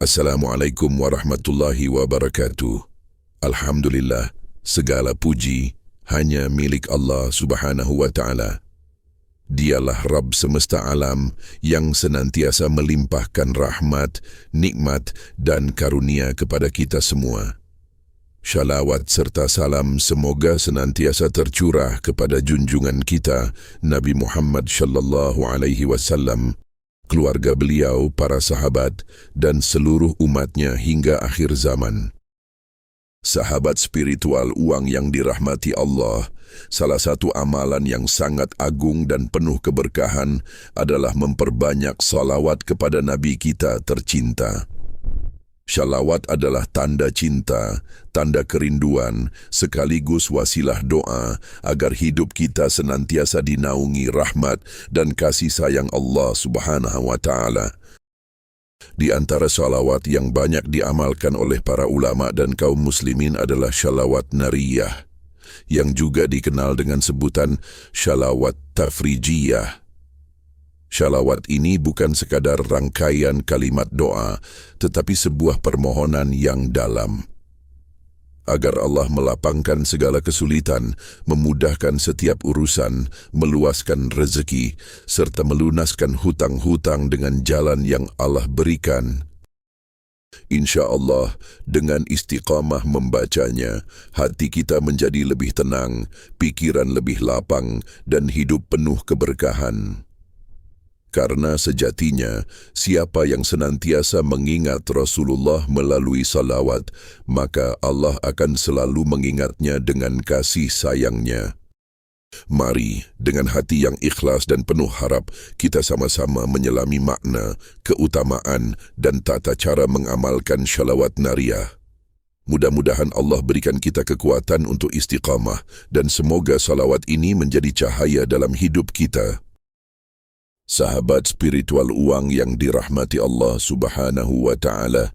Assalamualaikum warahmatullahi wabarakatuh. Alhamdulillah, segala puji hanya milik Allah Subhanahu wa Ta'ala. Dialah Rabb semesta alam yang senantiasa melimpahkan rahmat, nikmat dan karunia kepada kita semua. Syalawat serta salam semoga senantiasa tercurah kepada junjungan kita Nabi Muhammad sallallahu alaihi wasallam, keluarga beliau, para sahabat, dan seluruh umatnya hingga akhir zaman. Sahabat spiritual uang yang dirahmati Allah, salah satu amalan yang sangat agung dan penuh keberkahan adalah memperbanyak salawat kepada Nabi kita tercinta. Salawat adalah tanda cinta, tanda kerinduan, sekaligus wasilah doa agar hidup kita senantiasa dinaungi rahmat dan kasih sayang Allah Subhanahu wa Ta'ala. Di antara salawat yang banyak diamalkan oleh para ulama dan kaum muslimin adalah salawat nariyah, yang juga dikenal dengan sebutan salawat tafrijiyah. Salawat ini bukan sekadar rangkaian kalimat doa, tetapi sebuah permohonan yang dalam. Agar Allah melapangkan segala kesulitan, memudahkan setiap urusan, meluaskan rezeki, serta melunaskan hutang-hutang dengan jalan yang Allah berikan. Insya Allah, dengan istiqamah membacanya, hati kita menjadi lebih tenang, pikiran lebih lapang, dan hidup penuh keberkahan. Karena sejatinya, siapa yang senantiasa mengingat Rasulullah melalui salawat, maka Allah akan selalu mengingatnya dengan kasih sayangnya. Mari, dengan hati yang ikhlas dan penuh harap, kita sama-sama menyelami makna, keutamaan, dan tata cara mengamalkan salawat nariyah. Mudah-mudahan Allah berikan kita kekuatan untuk istiqamah, dan semoga salawat ini menjadi cahaya dalam hidup kita. Sahabat spiritual uang yang dirahmati Allah Subhanahu wa Ta'ala,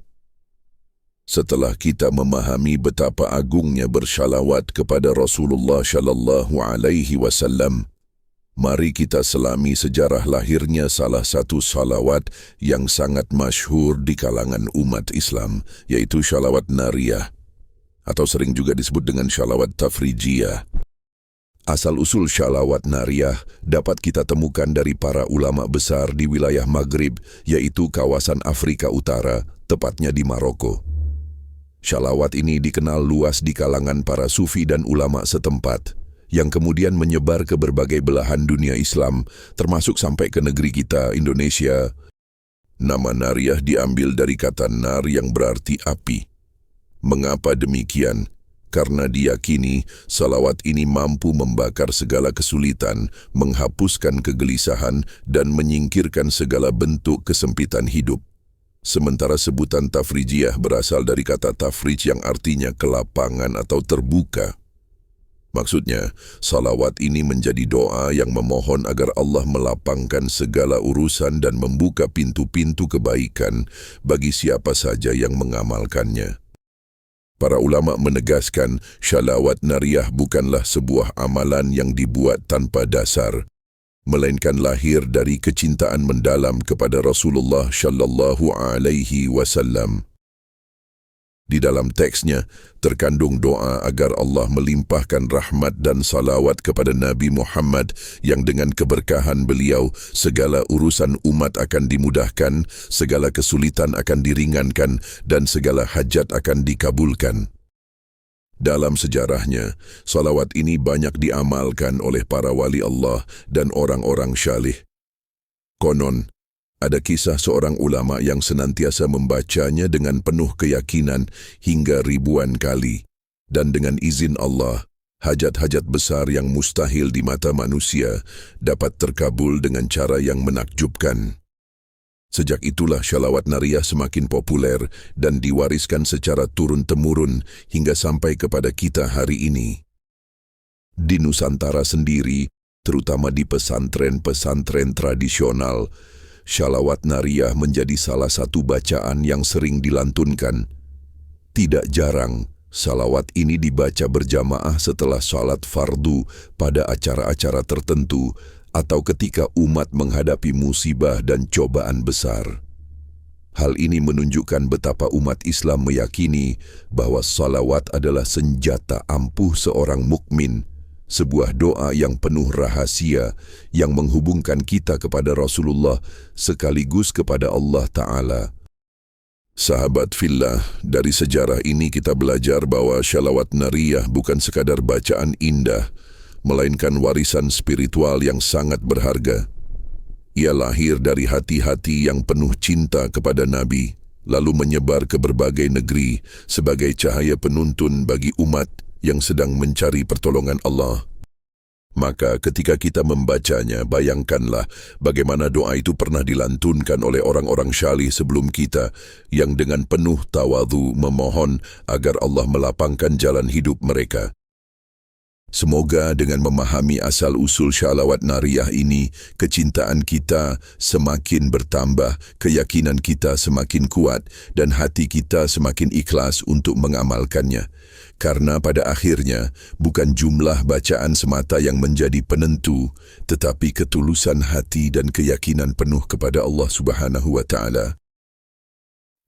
setelah kita memahami betapa agungnya bersalawat kepada Rasulullah sallallahu alaihi wasallam, mari kita selami sejarah lahirnya salah satu salawat yang sangat masyhur di kalangan umat Islam, yaitu salawat nariyah, atau sering juga disebut dengan salawat tafrijiyah. Asal-usul salawat nariyah dapat kita temukan dari para ulama besar di wilayah Maghrib, yaitu kawasan Afrika Utara, tepatnya di Maroko. Salawat ini dikenal luas di kalangan para sufi dan ulama setempat, yang kemudian menyebar ke berbagai belahan dunia Islam, termasuk sampai ke negeri kita, Indonesia. Nama nariyah diambil dari kata nar yang berarti api. Mengapa demikian? Karena diyakini salawat ini mampu membakar segala kesulitan, menghapuskan kegelisahan, dan menyingkirkan segala bentuk kesempitan hidup. Sementara sebutan tafrijiyah berasal dari kata tafrij yang artinya kelapangan atau terbuka. Maksudnya, salawat ini menjadi doa yang memohon agar Allah melapangkan segala urusan dan membuka pintu-pintu kebaikan bagi siapa saja yang mengamalkannya. Para ulama menegaskan, salawat nariyah bukanlah sebuah amalan yang dibuat tanpa dasar, melainkan lahir dari kecintaan mendalam kepada Rasulullah sallallahu alaihi wasallam. Di dalam teksnya, terkandung doa agar Allah melimpahkan rahmat dan salawat kepada Nabi Muhammad yang dengan keberkahan beliau, segala urusan umat akan dimudahkan, segala kesulitan akan diringankan, dan segala hajat akan dikabulkan. Dalam sejarahnya, salawat ini banyak diamalkan oleh para wali Allah dan orang-orang syalih. Konon, ada kisah seorang ulama yang senantiasa membacanya dengan penuh keyakinan hingga ribuan kali. Dan dengan izin Allah, hajat-hajat besar yang mustahil di mata manusia dapat terkabul dengan cara yang menakjubkan. Sejak itulah salawat nariyah semakin populer dan diwariskan secara turun-temurun hingga sampai kepada kita hari ini. Di Nusantara sendiri, terutama di pesantren-pesantren tradisional, salawat nariyah menjadi salah satu bacaan yang sering dilantunkan. Tidak jarang, salawat ini dibaca berjamaah setelah salat fardu pada acara-acara tertentu atau ketika umat menghadapi musibah dan cobaan besar. Hal ini menunjukkan betapa umat Islam meyakini bahawa salawat adalah senjata ampuh seorang mukmin, sebuah doa yang penuh rahasia yang menghubungkan kita kepada Rasulullah sekaligus kepada Allah Ta'ala. Sahabat fillah, dari sejarah ini kita belajar bahawa shalawat nariyah bukan sekadar bacaan indah, melainkan warisan spiritual yang sangat berharga. Ia lahir dari hati-hati yang penuh cinta kepada Nabi, lalu menyebar ke berbagai negeri sebagai cahaya penuntun bagi umat yang sedang mencari pertolongan Allah. Maka ketika kita membacanya, bayangkanlah bagaimana doa itu pernah dilantunkan oleh orang-orang syalih sebelum kita yang dengan penuh tawadhu memohon agar Allah melapangkan jalan hidup mereka. Semoga dengan memahami asal-usul shalawat nariyah ini, kecintaan kita semakin bertambah, keyakinan kita semakin kuat dan hati kita semakin ikhlas untuk mengamalkannya. Karena pada akhirnya, bukan jumlah bacaan semata yang menjadi penentu, tetapi ketulusan hati dan keyakinan penuh kepada Allah Subhanahu wa Ta'ala.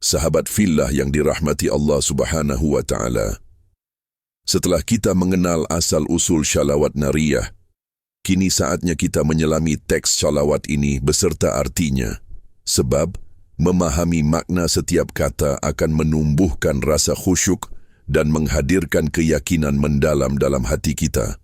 Sahabat fillah yang dirahmati Allah Subhanahu wa Ta'ala, setelah kita mengenal asal-usul shalawat nariyah, kini saatnya kita menyelami teks shalawat ini beserta artinya. Sebab, memahami makna setiap kata akan menumbuhkan rasa khusyuk dan menghadirkan keyakinan mendalam dalam hati kita.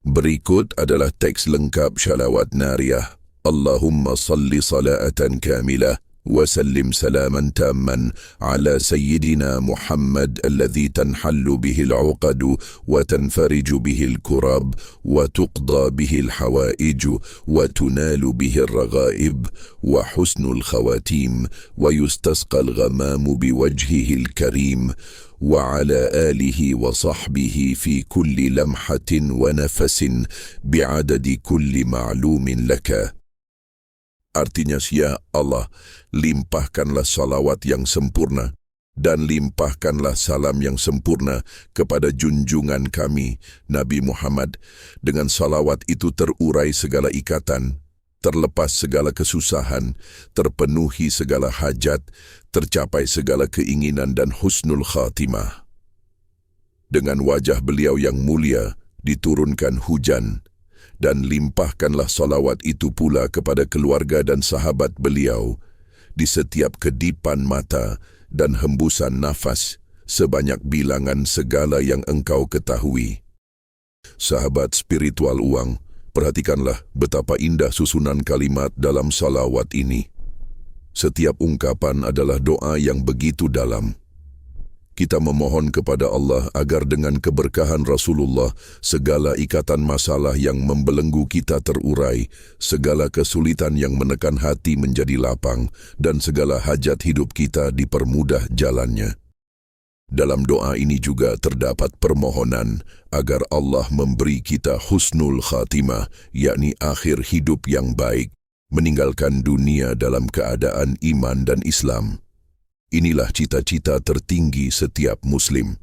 Berikut adalah teks lengkap shalawat nariyah. Allahumma salli salatan kamilah. وسلم سلاما تاما على سيدنا محمد الذي تنحل به العقد وتنفرج به الكرب وتقضى به الحوائج وتنال به الرغائب وحسن الخواتيم ويستسقى الغمام بوجهه الكريم وعلى آله وصحبه في كل لمحة ونفس بعدد كل معلوم لك. Artinya, ya Allah, limpahkanlah salawat yang sempurna dan limpahkanlah salam yang sempurna kepada junjungan kami, Nabi Muhammad. Dengan salawat itu terurai segala ikatan, terlepas segala kesusahan, terpenuhi segala hajat, tercapai segala keinginan dan husnul khatimah. Dengan wajah beliau yang mulia, diturunkan hujan, dan limpahkanlah salawat itu pula kepada keluarga dan sahabat beliau di setiap kedipan mata dan hembusan nafas sebanyak bilangan segala yang engkau ketahui. Sahabat spiritual uang, perhatikanlah betapa indah susunan kalimat dalam salawat ini. Setiap ungkapan adalah doa yang begitu dalam. Kita memohon kepada Allah agar dengan keberkahan Rasulullah, segala ikatan masalah yang membelenggu kita terurai, segala kesulitan yang menekan hati menjadi lapang, dan segala hajat hidup kita dipermudah jalannya. Dalam doa ini juga terdapat permohonan agar Allah memberi kita husnul khatimah, yakni akhir hidup yang baik, meninggalkan dunia dalam keadaan iman dan Islam. Inilah cita-cita tertinggi setiap Muslim.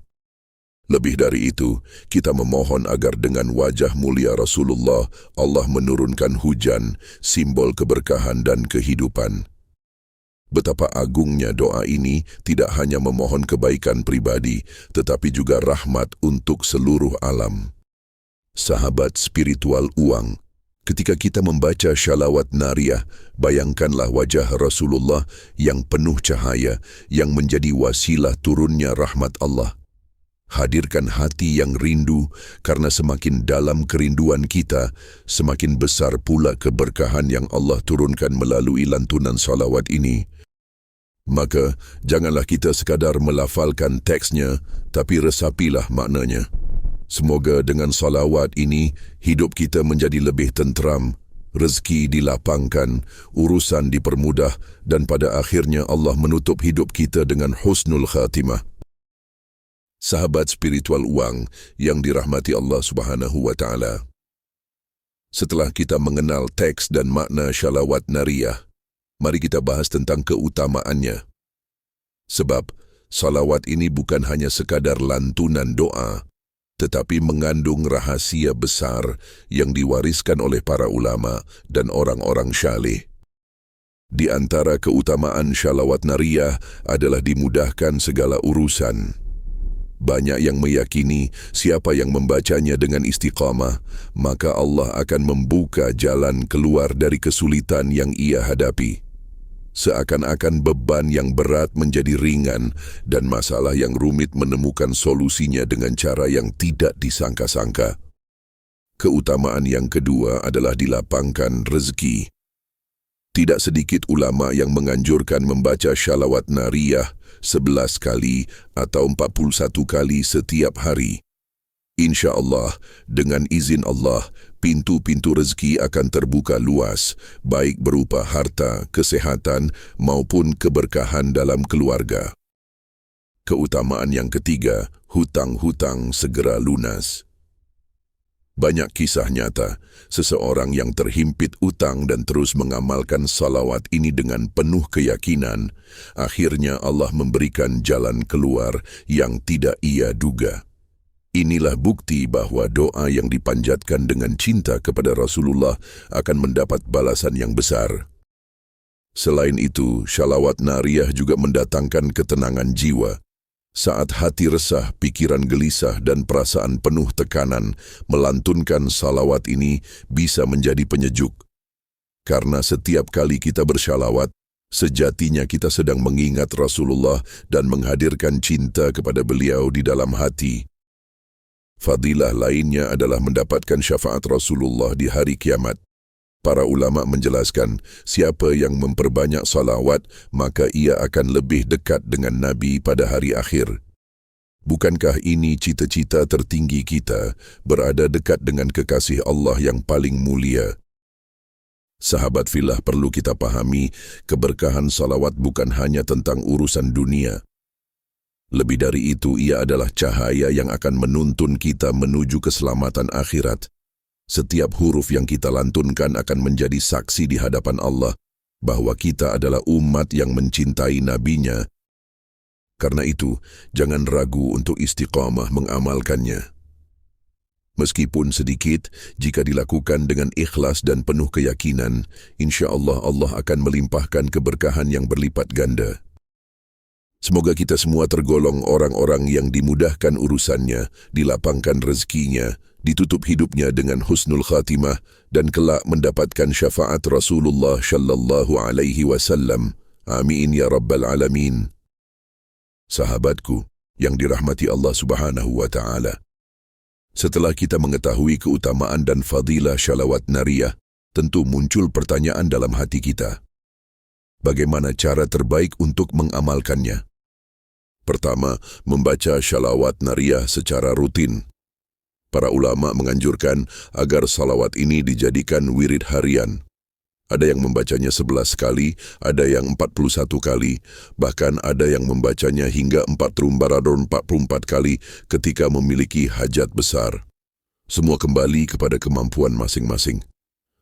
Lebih dari itu, kita memohon agar dengan wajah mulia Rasulullah, Allah menurunkan hujan, simbol keberkahan dan kehidupan. Betapa agungnya doa ini tidak hanya memohon kebaikan pribadi, tetapi juga rahmat untuk seluruh alam. Sahabat spiritual uang, ketika kita membaca shalawat nariyah, bayangkanlah wajah Rasulullah yang penuh cahaya, yang menjadi wasilah turunnya rahmat Allah. Hadirkan hati yang rindu, karena semakin dalam kerinduan kita, semakin besar pula keberkahan yang Allah turunkan melalui lantunan salawat ini. Maka, janganlah kita sekadar melafalkan teksnya, tapi resapilah maknanya. Semoga dengan salawat ini, hidup kita menjadi lebih tenteram, rezeki dilapangkan, urusan dipermudah, dan pada akhirnya Allah menutup hidup kita dengan husnul khatimah. Sahabat spiritual uang yang dirahmati Allah Subhanahu wa Ta'ala. Setelah kita mengenal teks dan makna shalawat nariyah, mari kita bahas tentang keutamaannya. Sebab, salawat ini bukan hanya sekadar lantunan doa, tetapi mengandung rahasia besar yang diwariskan oleh para ulama dan orang-orang syalih. Di antara keutamaan shalawat nariyah adalah dimudahkan segala urusan. Banyak yang meyakini siapa yang membacanya dengan istiqamah, maka Allah akan membuka jalan keluar dari kesulitan yang ia hadapi. Seakan-akan beban yang berat menjadi ringan dan masalah yang rumit menemukan solusinya dengan cara yang tidak disangka-sangka. Keutamaan yang kedua adalah dilapangkan rezeki. Tidak sedikit ulama yang menganjurkan membaca shalawat nariyah 11 kali atau 41 kali setiap hari. Insya Allah, dengan izin Allah, pintu-pintu rezeki akan terbuka luas, baik berupa harta, kesehatan, maupun keberkahan dalam keluarga. Keutamaan yang ketiga, hutang-hutang segera lunas. Banyak kisah nyata, seseorang yang terhimpit utang dan terus mengamalkan salawat ini dengan penuh keyakinan, akhirnya Allah memberikan jalan keluar yang tidak ia duga. Inilah bukti bahwa doa yang dipanjatkan dengan cinta kepada Rasulullah akan mendapat balasan yang besar. Selain itu, shalawat nariyah juga mendatangkan ketenangan jiwa. Saat hati resah, pikiran gelisah, dan perasaan penuh tekanan, melantunkan salawat ini bisa menjadi penyejuk. Karena setiap kali kita bershalawat, sejatinya kita sedang mengingat Rasulullah dan menghadirkan cinta kepada beliau di dalam hati. Fadilah lainnya adalah mendapatkan syafaat Rasulullah di hari kiamat. Para ulama menjelaskan, siapa yang memperbanyak salawat, maka ia akan lebih dekat dengan Nabi pada hari akhir. Bukankah ini cita-cita tertinggi kita, berada dekat dengan kekasih Allah yang paling mulia? Sahabat filah, perlu kita pahami, keberkahan salawat bukan hanya tentang urusan dunia. Lebih dari itu, ia adalah cahaya yang akan menuntun kita menuju keselamatan akhirat. Setiap huruf yang kita lantunkan akan menjadi saksi di hadapan Allah bahwa kita adalah umat yang mencintai nabinya. Karena itu, jangan ragu untuk istiqamah mengamalkannya. Meskipun sedikit, jika dilakukan dengan ikhlas dan penuh keyakinan, insya Allah Allah akan melimpahkan keberkahan yang berlipat ganda. Semoga kita semua tergolong orang-orang yang dimudahkan urusannya, dilapangkan rezekinya, ditutup hidupnya dengan husnul khatimah, dan kelak mendapatkan syafaat Rasulullah sallallahu alaihi wasallam. Amin ya rabbal alamin. Sahabatku yang dirahmati Allah Subhanahu wa taala. Setelah kita mengetahui keutamaan dan fadilah shalawat nariyah, tentu muncul pertanyaan dalam hati kita. Bagaimana cara terbaik untuk mengamalkannya? Pertama, membaca shalawat nariyah secara rutin. Para ulama menganjurkan agar salawat ini dijadikan wirid harian. Ada yang membacanya 11 kali, ada yang 41 kali, bahkan ada yang membacanya hingga 44 kali ketika memiliki hajat besar. Semua kembali kepada kemampuan masing-masing.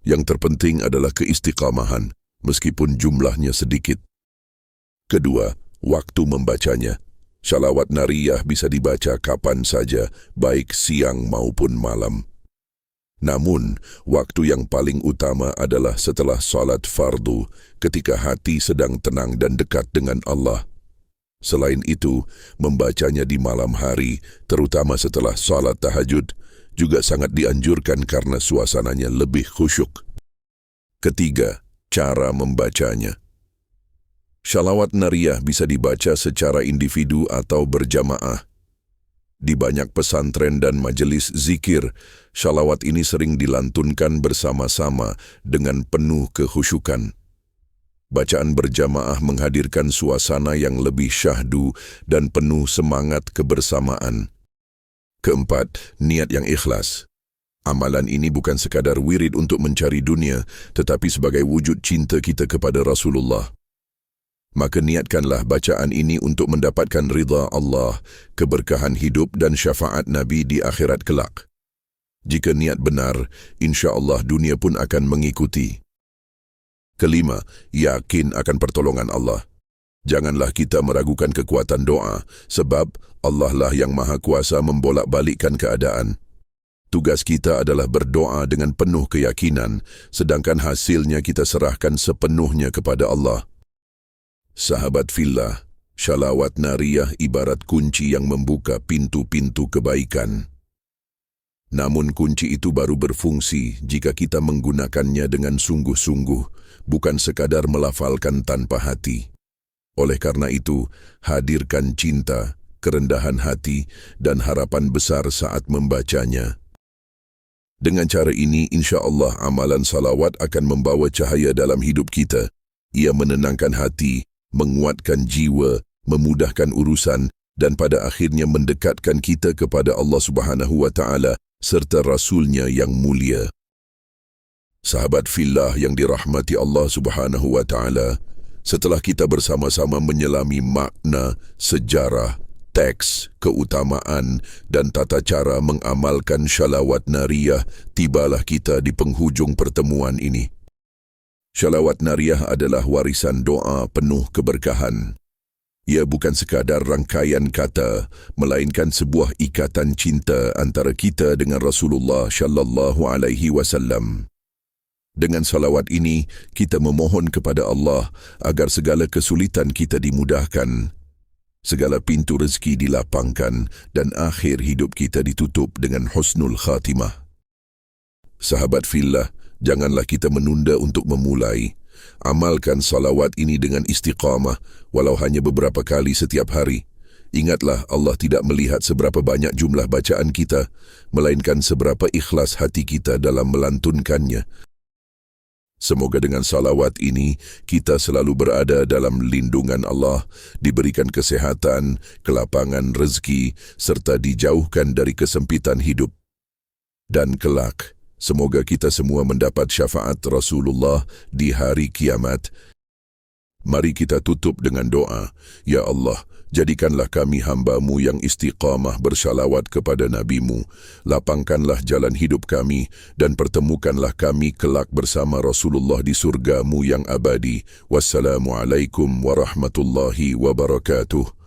Yang terpenting adalah keistiqamahan, meskipun jumlahnya sedikit. Kedua, waktu membacanya. Shalawat nariyah bisa dibaca kapan saja, baik siang maupun malam. Namun, waktu yang paling utama adalah setelah salat fardu, ketika hati sedang tenang dan dekat dengan Allah. Selain itu, membacanya di malam hari, terutama setelah salat tahajud, juga sangat dianjurkan karena suasananya lebih khusyuk. Ketiga, cara membacanya. Shalawat nariyah bisa dibaca secara individu atau berjamaah. Di banyak pesantren dan majelis zikir, shalawat ini sering dilantunkan bersama-sama dengan penuh kekhusyukan. Bacaan berjamaah menghadirkan suasana yang lebih syahdu dan penuh semangat kebersamaan. Keempat, niat yang ikhlas. Amalan ini bukan sekadar wirid untuk mencari dunia, tetapi sebagai wujud cinta kita kepada Rasulullah. Maka niatkanlah bacaan ini untuk mendapatkan ridha Allah, keberkahan hidup dan syafaat Nabi di akhirat kelak. Jika niat benar, insya Allah dunia pun akan mengikuti. Kelima, yakin akan pertolongan Allah. Janganlah kita meragukan kekuatan doa, sebab Allah lah yang maha kuasa membolak-balikkan keadaan. Tugas kita adalah berdoa dengan penuh keyakinan, sedangkan hasilnya kita serahkan sepenuhnya kepada Allah. Sahabat fillah, syalawat nariyah ibarat kunci yang membuka pintu-pintu kebaikan. Namun kunci itu baru berfungsi jika kita menggunakannya dengan sungguh-sungguh, bukan sekadar melafalkan tanpa hati. Oleh karena itu, hadirkan cinta, kerendahan hati, dan harapan besar saat membacanya. Dengan cara ini, insya Allah amalan salawat akan membawa cahaya dalam hidup kita. Ia menenangkan hati, menguatkan jiwa, memudahkan urusan, dan pada akhirnya mendekatkan kita kepada Allah Subhanahu wa Ta'ala serta Rasul-Nya yang mulia. Sahabat fillah yang dirahmati Allah Subhanahu wa Ta'ala, setelah kita bersama-sama menyelami makna, sejarah, teks, keutamaan dan tata cara mengamalkan syalawat nariyah, tibalah kita di penghujung pertemuan ini. Syalawat nariyah adalah warisan doa penuh keberkahan. Ia bukan sekadar rangkaian kata, melainkan sebuah ikatan cinta antara kita dengan Rasulullah sallallahu alaihi wasallam. Dengan salawat ini, kita memohon kepada Allah agar segala kesulitan kita dimudahkan, segala pintu rezeki dilapangkan dan akhir hidup kita ditutup dengan husnul khatimah. Sahabat fillah, janganlah kita menunda untuk memulai. Amalkan salawat ini dengan istiqamah, walau hanya beberapa kali setiap hari. Ingatlah, Allah tidak melihat seberapa banyak jumlah bacaan kita, melainkan seberapa ikhlas hati kita dalam melantunkannya. Semoga dengan salawat ini, kita selalu berada dalam lindungan Allah, diberikan kesehatan, kelapangan rezeki, serta dijauhkan dari kesempitan hidup. Dan kelak, semoga kita semua mendapat syafaat Rasulullah di hari kiamat. Mari kita tutup dengan doa. Ya Allah, jadikanlah kami hamba-Mu yang istiqamah bersalawat kepada Nabi-Mu. Lapangkanlah jalan hidup kami dan pertemukanlah kami kelak bersama Rasulullah di surga-Mu yang abadi. Wassalamualaikum warahmatullahi wabarakatuh.